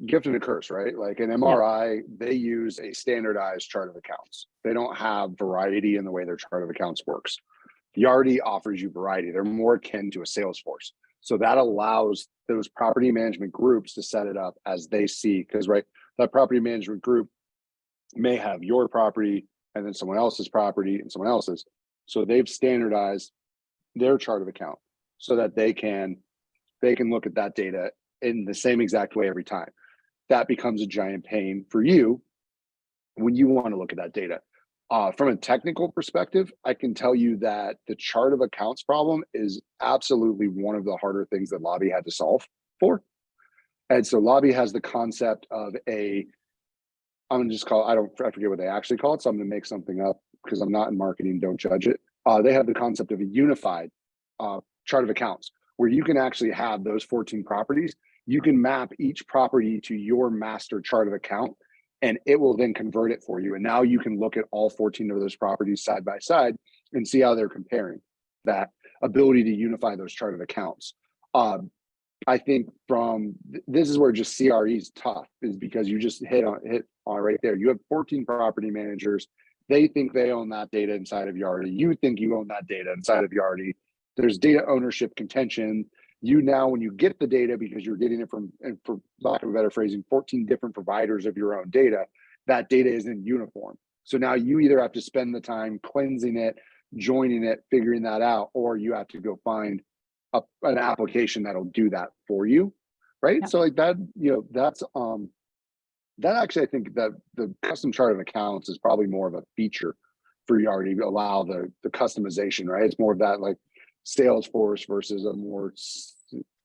gift and a curse, right? Like an MRI, they use a standardized chart of accounts. They don't have variety in the way their chart of accounts works. Yardi offers you variety. They're more akin to a Salesforce. So that allows those property management groups to set it up as they see, because right, that property management group may have your property and then someone else's property and someone else's. So they've standardized their chart of account so that they can look at that data in the same exact way every time. That becomes a giant pain for you when you want to look at that data. From a technical perspective, I can tell you that the chart of accounts problem is absolutely one of the harder things that Lobby had to solve for. And so Lobby has the concept of I'm gonna just call it, I forget what they actually call it, so I'm gonna make something up because I'm not in marketing, don't judge it. They have the concept of a unified chart of accounts where you can actually have those 14 properties. You can map each property to your master chart of account, and it will then convert it for you. And now you can look at all 14 of those properties side by side and see how they're comparing. That ability to unify those chart of accounts. I think this is where just CRE is tough, is because you just hit on right there. You have 14 property managers. They think they own that data inside of Yardi. You think you own that data inside of Yardi. There's data ownership contention. You now, when you get the data, because you're getting it from, and for lack of a better phrasing, 14 different providers of your own data, that data isn't uniform. So now you either have to spend the time cleansing it, joining it, figuring that out, or you have to go find an application that'll do that for you, right? Yeah. So like that, that's that actually, I think that the custom chart of accounts is probably more of a feature for Yardi to allow the customization, right? It's more of that like Salesforce versus a more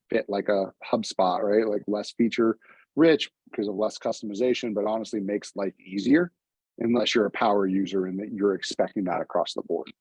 fit like a HubSpot, right? Like less feature rich because of less customization, but honestly makes life easier unless you're a power user and that you're expecting that across the board.